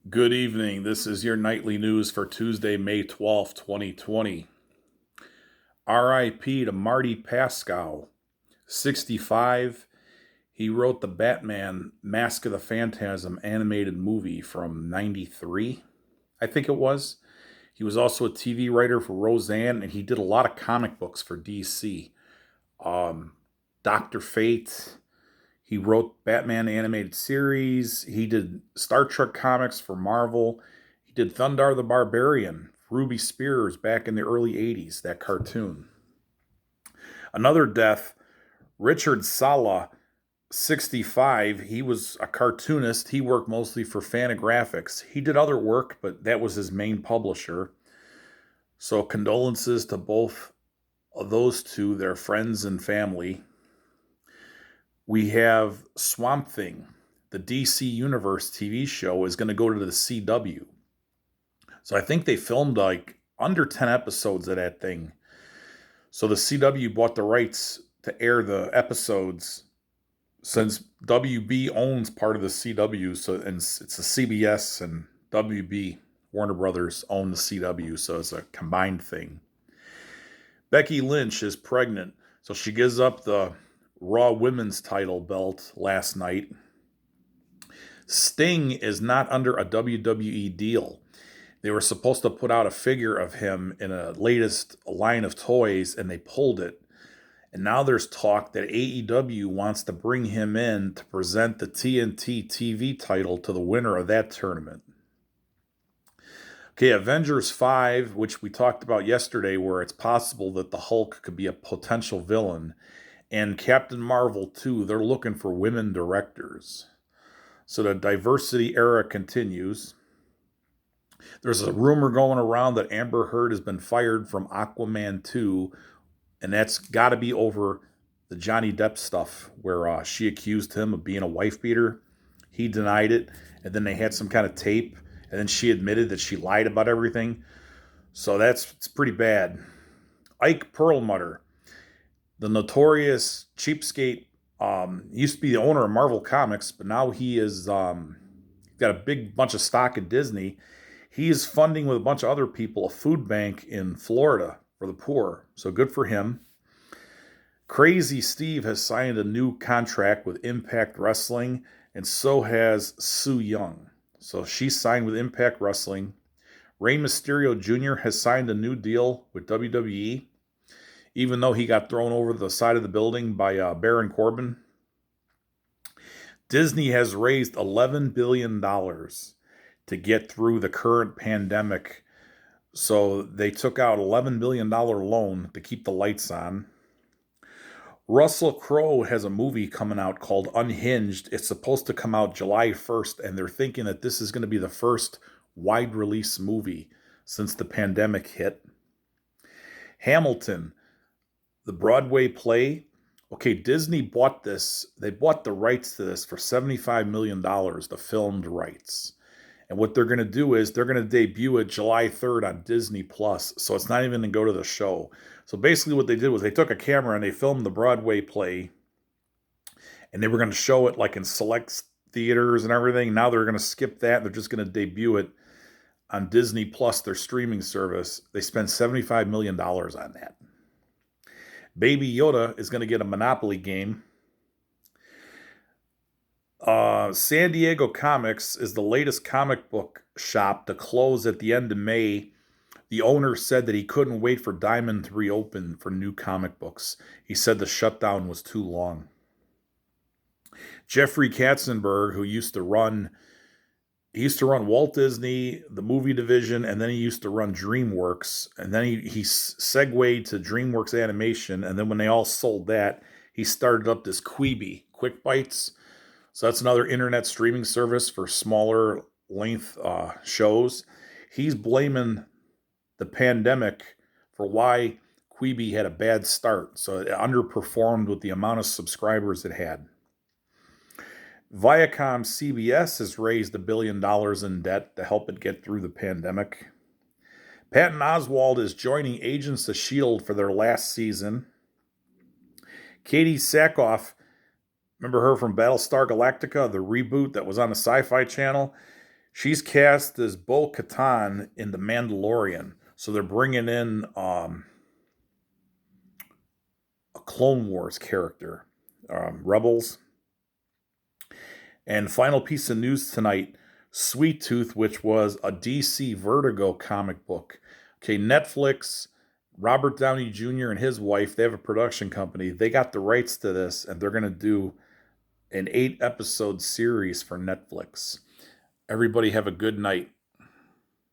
Good evening. This is your nightly news for Tuesday, May 12th, 2020. RIP to Marty Pascal, 65. He wrote the Batman Mask of the Phantasm animated movie from 93, I think it was. He was also a TV writer for Roseanne, and he did a lot of comic books for DC. Um, Dr. Fate. He wrote Batman animated series. He did Star Trek comics for Marvel. He did Thundar the Barbarian, Ruby Spears back in the early 80s, that cartoon. Another death, Richard Sala, 65. He was a cartoonist. He worked mostly for Fantagraphics. He did other work, but that was his main publisher. So condolences to both of those two, their friends and family. We have Swamp Thing. The DC Universe TV show is going to go to the CW. So I think they filmed like under 10 episodes of that thing. So the CW bought the rights to air the episodes since WB owns part of the CW. So and it's the CBS and WB, Warner Brothers, own the CW. So it's a combined thing. Becky Lynch is pregnant. So she gives up the Raw Women's title belt last night. Sting is not under a WWE deal. They were supposed to put out a figure of him in a latest line of toys, and they pulled it. And now there's talk that AEW wants to bring him in to present the TNT TV title to the winner of that tournament. Okay, Avengers 5, which we talked about yesterday, where it's possible that the Hulk could be a potential villain, and Captain Marvel 2, they're looking for women directors. So the diversity era continues. There's a rumor going around that Amber Heard has been fired from Aquaman 2, and that's got to be over the Johnny Depp stuff where she accused him of being a wife beater. He denied it, and then they had some kind of tape, and then she admitted that she lied about everything. So it's pretty bad. Ike Perlmutter, the notorious cheapskate, used to be the owner of Marvel Comics, but now he is got a big bunch of stock in Disney. He is funding with a bunch of other people a food bank in Florida for the poor. So good for him. Crazy Steve has signed a new contract with Impact Wrestling, and so has Su Yung. So she signed with Impact Wrestling. Rey Mysterio Jr. has signed a new deal with WWE, even though he got thrown over the side of the building by Baron Corbin. Disney has raised $11 billion to get through the current pandemic. So they took out $11 billion loan to keep the lights on. Russell Crowe has a movie coming out called Unhinged. It's supposed to come out July 1st, and they're thinking that this is going to be the first wide release movie since the pandemic hit. Hamilton, the Broadway play. Okay, Disney bought this. They bought the rights to this for $75 million, the filmed rights. And what they're going to do is they're going to debut it July 3rd on Disney Plus. So it's not even going to go to the show. So basically what they did was they took a camera and they filmed the Broadway play. And they were going to show it like in select theaters and everything. Now they're going to skip that. They're just going to debut it on Disney Plus, their streaming service. They spent $75 million on that. Baby Yoda is going to get a Monopoly game. San Diego Comics is the latest comic book shop to close at the end of May. The owner said that he couldn't wait for Diamond to reopen for new comic books. He said the shutdown was too long. Jeffrey Katzenberg, who used to run Walt Disney, the movie division, and then he used to run DreamWorks, and then he segued to DreamWorks Animation, and then when they all sold that, he started up this Quibi, Quick Bites. So that's another internet streaming service for smaller length shows. He's blaming the pandemic for why Quibi had a bad start. So it underperformed with the amount of subscribers it had. Viacom CBS has raised $1 billion in debt to help it get through the pandemic. Patton Oswalt is joining Agents of S.H.I.E.L.D. for their last season. Katie Sackhoff, remember her from Battlestar Galactica, the reboot that was on the Sci-Fi Channel? She's cast as Bo Katan in The Mandalorian. So they're bringing in a Clone Wars character, Rebels. And final piece of news tonight, Sweet Tooth, which was a DC Vertigo comic book. Okay, Netflix, Robert Downey Jr. and his wife, they have a production company. They got the rights to this, and they're going to do an 8-episode series for Netflix. Everybody have a good night.